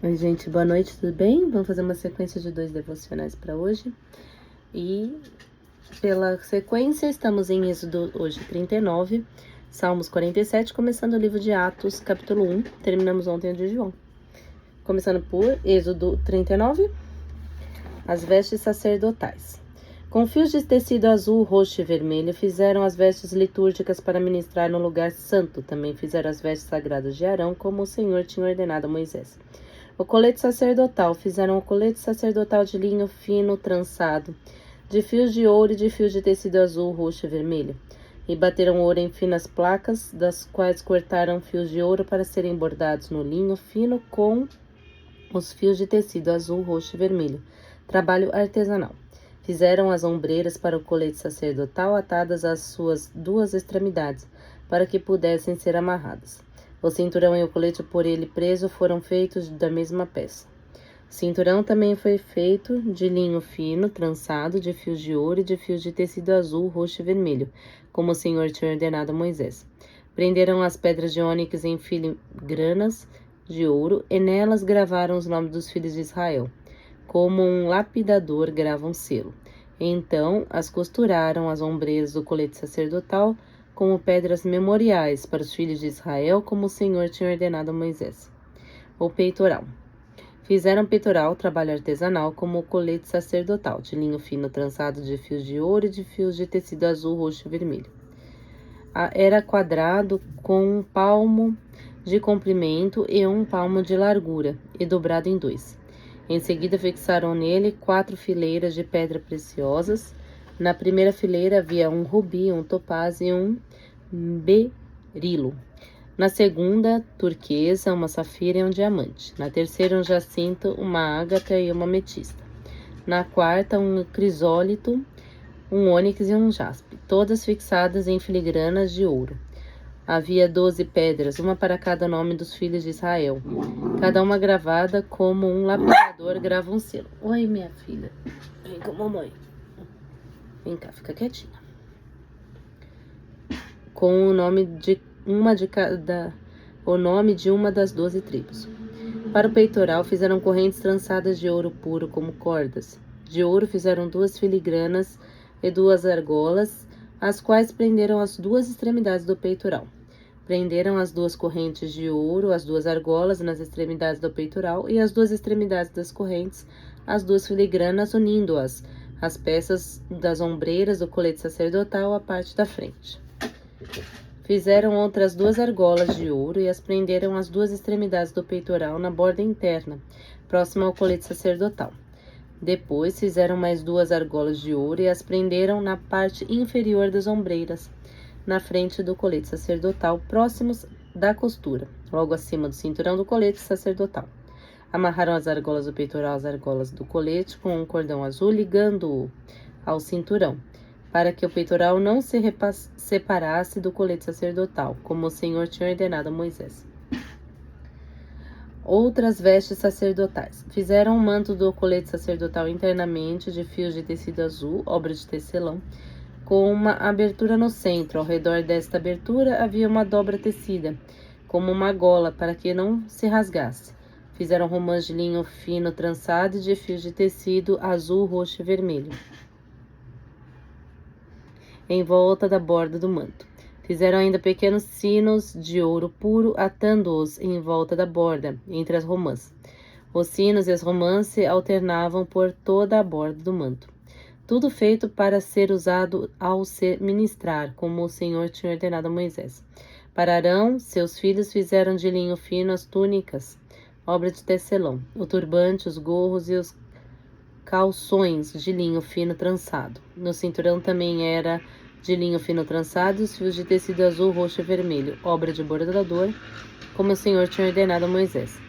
Oi, gente, boa noite, tudo bem? Vamos fazer uma sequência de 2 devocionais para hoje. E pela sequência, estamos em Êxodo hoje 39, Salmos 47, começando o livro de Atos, capítulo 1. Terminamos ontem o de João. Começando por Êxodo 39, as vestes sacerdotais. Com fios de tecido azul, roxo e vermelho, fizeram as vestes litúrgicas para ministrar no lugar santo. Também fizeram as vestes sagradas de Arão, como o Senhor tinha ordenado a Moisés. O colete sacerdotal. Fizeram o colete sacerdotal de linho fino trançado, de fios de ouro e de fios de tecido azul, roxo e vermelho. E bateram ouro em finas placas, das quais cortaram fios de ouro para serem bordados no linho fino com os fios de tecido azul, roxo e vermelho. Trabalho artesanal. Fizeram as ombreiras para o colete sacerdotal atadas às suas 2 extremidades, para que pudessem ser amarradas. O cinturão e o colete por ele preso foram feitos da mesma peça. O cinturão também foi feito de linho fino, trançado, de fios de ouro e de fios de tecido azul, roxo e vermelho, como o Senhor tinha ordenado a Moisés. Prenderam as pedras de ônix em filigranas de ouro, e nelas gravaram os nomes dos filhos de Israel, como um lapidador grava um selo. Então as costuraram as ombreiras do colete sacerdotal, como pedras memoriais para os filhos de Israel, como o Senhor tinha ordenado a Moisés. O peitoral. Fizeram peitoral, trabalho artesanal, como o colete sacerdotal, de linho fino trançado de fios de ouro e de fios de tecido azul, roxo e vermelho. Era quadrado, com 1 palmo de comprimento e 1 palmo de largura, e dobrado em 2. Em seguida fixaram nele 4 fileiras de pedras preciosas. Na primeira fileira havia um rubi, um topázio e um berilo. Na segunda, turquesa, uma safira e um diamante. Na terceira, um jacinto, uma ágata e uma ametista. Na quarta, um crisólito, um ônix e um jaspe, todas fixadas em filigranas de ouro. Havia 12 pedras, uma para cada nome dos filhos de Israel, cada uma gravada como um lapidador grava um selo. Oi, minha filha. Vem com a mamãe. Vem cá, fica quietinha. Com o nome de uma das 12 tribos. Para o peitoral fizeram correntes trançadas de ouro puro como cordas. De ouro fizeram 2 filigranas e 2 argolas, as quais prenderam as 2 extremidades do peitoral. Prenderam as 2 correntes de ouro, as 2 argolas nas extremidades do peitoral e as 2 extremidades das correntes, as 2 filigranas, unindo-as às peças das ombreiras do colete sacerdotal à parte da frente. Fizeram outras 2 argolas de ouro e as prenderam às 2 extremidades do peitoral na borda interna, próxima ao colete sacerdotal. Depois fizeram mais 2 argolas de ouro e as prenderam na parte inferior das ombreiras, na frente do colete sacerdotal, próximos da costura, logo acima do cinturão do colete sacerdotal. Amarraram as argolas do peitoral às argolas do colete com um cordão azul, ligando-o ao cinturão, para que o peitoral não se separasse do colete sacerdotal, como o Senhor tinha ordenado a Moisés. Outras vestes sacerdotais. Fizeram o manto do colete sacerdotal internamente de fios de tecido azul, obra de tecelão, com uma abertura no centro. Ao redor desta abertura havia uma dobra tecida, como uma gola, para que não se rasgasse. Fizeram romãs de linho fino trançado e de fios de tecido azul, roxo e vermelho, em volta da borda do manto. Fizeram ainda pequenos sinos de ouro puro, atando-os em volta da borda, entre as romãs. Os sinos e as romãs se alternavam por toda a borda do manto. Tudo feito para ser usado ao se ministrar, como o Senhor tinha ordenado a Moisés. Para Arão, seus filhos fizeram de linho fino as túnicas, obra de tecelão, o turbante, os gorros e os calções de linho fino trançado. No cinturão também era de linho fino trançado e os fios de tecido azul, roxo e vermelho, obra de bordador, como o Senhor tinha ordenado a Moisés.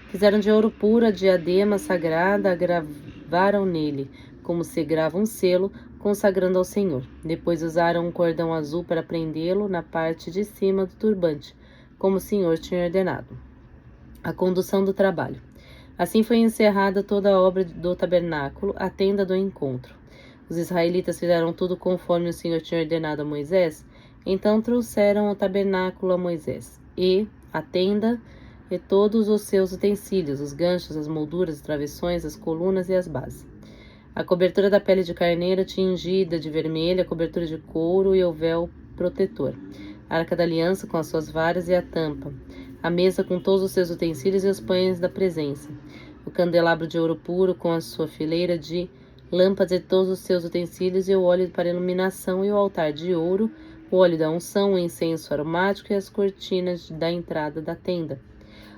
Fizeram de ouro puro a diadema sagrada, gravaram nele, como se grava um selo, consagrando ao Senhor. Depois usaram um cordão azul para prendê-lo na parte de cima do turbante, como o Senhor tinha ordenado. A condução do trabalho. Assim foi encerrada toda a obra do tabernáculo, a tenda do encontro. Os israelitas fizeram tudo conforme o Senhor tinha ordenado a Moisés. Então trouxeram o tabernáculo a Moisés e a tenda e todos os seus utensílios, os ganchos, as molduras, as travessões, as colunas e as bases. A cobertura da pele de carneiro tingida de vermelho, a cobertura de couro e o véu protetor. A arca da aliança com as suas varas e a tampa. A mesa com todos os seus utensílios e os pães da presença. O candelabro de ouro puro com a sua fileira de lâmpadas e todos os seus utensílios e o óleo para iluminação e o altar de ouro, o óleo da unção, o incenso aromático e as cortinas da entrada da tenda.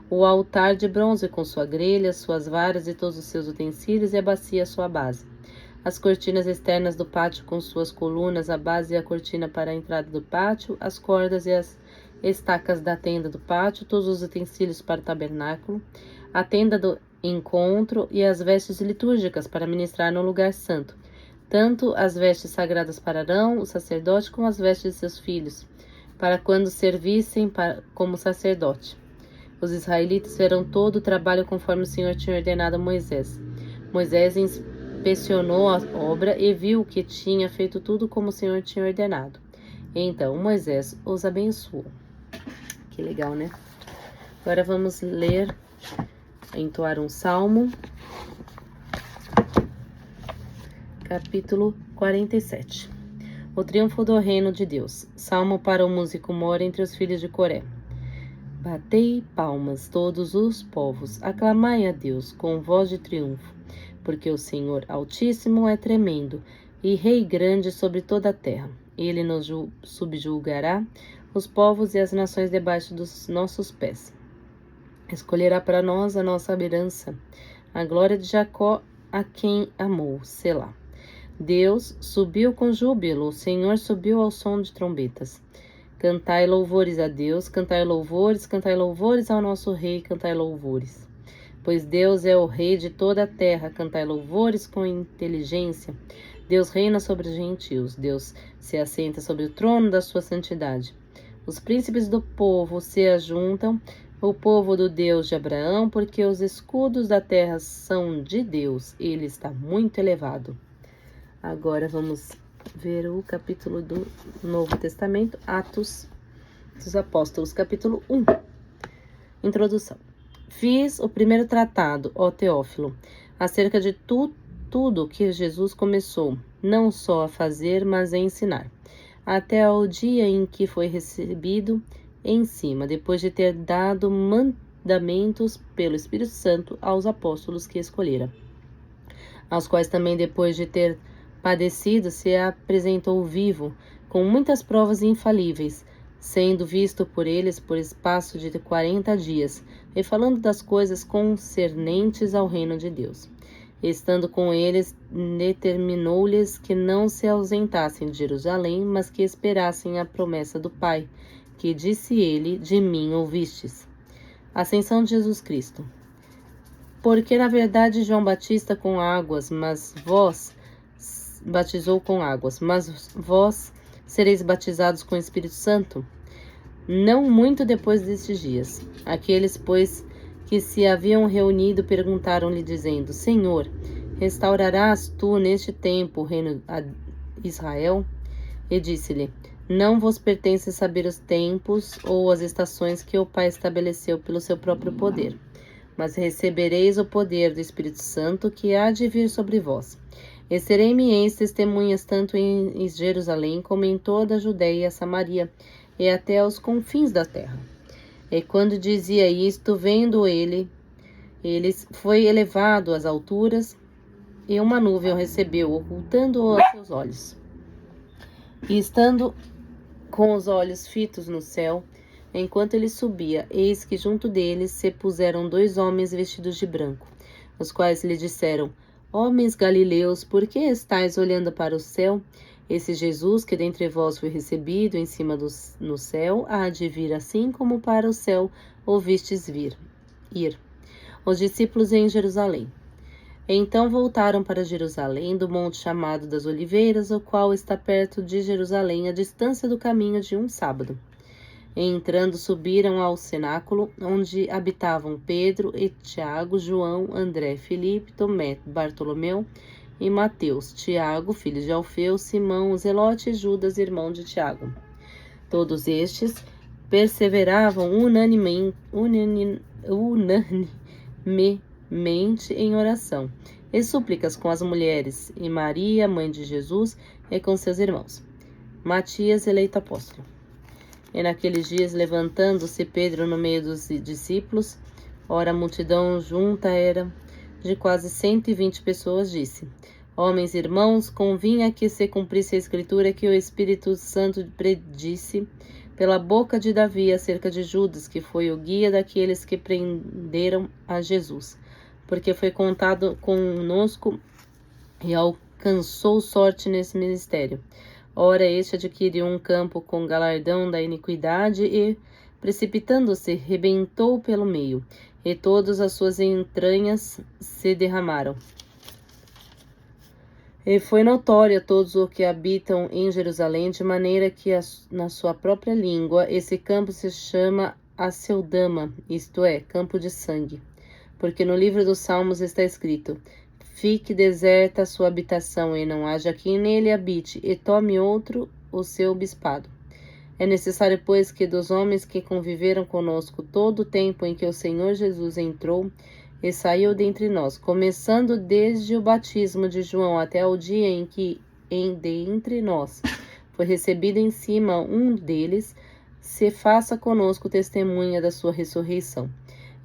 O altar de bronze com sua grelha, suas varas e todos os seus utensílios e a bacia à sua base. As cortinas externas do pátio com suas colunas, a base e a cortina para a entrada do pátio, as cordas e as estacas da tenda do pátio, todos os utensílios para o tabernáculo, a tenda do encontro e as vestes litúrgicas para ministrar no lugar santo, tanto as vestes sagradas para Arão, o sacerdote, como as vestes de seus filhos, para quando servissem como sacerdote. Os israelitas fizeram todo o trabalho conforme o Senhor tinha ordenado a Moisés. Moisés inspecionou a obra e viu que tinha feito tudo como o Senhor tinha ordenado. Então Moisés os abençoou. Que legal, né? Agora vamos ler, entoar um salmo. Capítulo 47. O triunfo do reino de Deus. Salmo para o músico mor entre os filhos de Coré. Batei palmas todos os povos, aclamai a Deus com voz de triunfo, porque o Senhor Altíssimo é tremendo e Rei grande sobre toda a terra. Ele nos subjulgará os povos e as nações debaixo dos nossos pés. Escolherá para nós a nossa herança, a glória de Jacó, a quem amou, Selá. Deus subiu com júbilo, o Senhor subiu ao som de trombetas. Cantai louvores a Deus, cantai louvores ao nosso Rei, cantai louvores. Pois Deus é o Rei de toda a terra, cantai louvores com inteligência. Deus reina sobre os gentios, Deus se assenta sobre o trono da sua santidade. Os príncipes do povo se ajuntam, o povo do Deus de Abraão, porque os escudos da terra são de Deus, ele está muito elevado. Agora vamos ver o capítulo do Novo Testamento, Atos dos Apóstolos, capítulo 1. Introdução. Fiz o primeiro tratado, ó Teófilo, acerca de tudo que Jesus começou, não só a fazer, mas a ensinar, até ao dia em que foi recebido em cima, depois de ter dado mandamentos pelo Espírito Santo aos apóstolos que escolhera, aos quais também, depois de ter padecido, se apresentou vivo, com muitas provas infalíveis, sendo visto por eles por espaço de 40 dias, e falando das coisas concernentes ao reino de Deus. Estando com eles, determinou-lhes que não se ausentassem de Jerusalém, mas que esperassem a promessa do Pai, que disse ele, de mim ouvistes. Ascensão de Jesus Cristo. Porque na verdade João Batista com águas, mas vós batizou com águas, mas vós sereis batizados com o Espírito Santo, não muito depois destes dias. Aqueles, pois, que se haviam reunido perguntaram-lhe, dizendo, Senhor, restaurarás tu neste tempo o reino a Israel? E disse-lhe, não vos pertence saber os tempos ou as estações que o Pai estabeleceu pelo seu próprio poder, mas recebereis o poder do Espírito Santo que há de vir sobre vós. E serei-me-eis testemunhas tanto em Jerusalém como em toda a Judeia e a Samaria, e até aos confins da terra. E quando dizia isto, vendo eles, foi elevado às alturas, e uma nuvem o recebeu, ocultando-o aos seus olhos. E estando com os olhos fitos no céu, enquanto ele subia, eis que junto deles se puseram 2 homens vestidos de branco, os quais lhe disseram, Homens galileus, por que estáis olhando para o céu? Esse Jesus que dentre vós foi recebido em cima no céu, há de vir assim como para o céu ouvistes ir. Os discípulos em Jerusalém. Então voltaram para Jerusalém, do monte chamado das Oliveiras, o qual está perto de Jerusalém, a distância do caminho de um sábado. E entrando, subiram ao cenáculo, onde habitavam Pedro e Tiago, João, André, Filipe, Tomé, Bartolomeu e Mateus, Tiago, filho de Alfeu, Simão, o Zelote e Judas, irmão de Tiago. Todos estes perseveravam unanimemente em oração e súplicas com as mulheres, e Maria, mãe de Jesus, e com seus irmãos. Matias, eleito apóstolo. E naqueles dias, levantando-se Pedro no meio dos discípulos, ora a multidão junta era de quase 120 pessoas, disse: Homens e irmãos, convinha que se cumprisse a escritura que o Espírito Santo predisse pela boca de Davi acerca de Judas, que foi o guia daqueles que prenderam a Jesus, porque foi contado conosco e alcançou sorte nesse ministério. Ora, este adquiriu um campo com galardão da iniquidade e, precipitando-se, rebentou pelo meio, e todas as suas entranhas se derramaram. E foi notório a todos os que habitam em Jerusalém, de maneira que, na sua própria língua, esse campo se chama Aceldama, isto é, campo de sangue. Porque no livro dos Salmos está escrito: Fique deserta a sua habitação, e não haja quem nele habite, e tome outro o seu bispado. É necessário, pois, que dos homens que conviveram conosco todo o tempo em que o Senhor Jesus entrou e saiu dentre nós, começando desde o batismo de João até o dia em que dentre nós foi recebido em cima um deles, se faça conosco testemunha da sua ressurreição.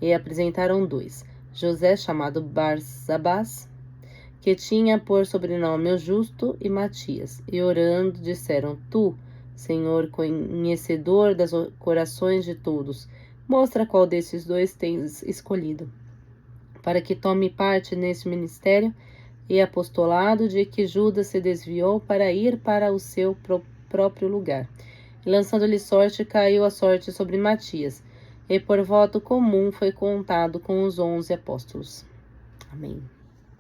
E apresentaram 2, José, chamado Barsabás, que tinha por sobrenome o Justo, e Matias. E orando, disseram: Tu, Senhor, conhecedor dos corações de todos, mostra qual desses 2 tens escolhido, para que tome parte neste ministério e apostolado de que Judas se desviou para ir para o seu próprio lugar. E lançando-lhe sorte, caiu a sorte sobre Matias, e por voto comum foi contado com os 11 apóstolos. Amém.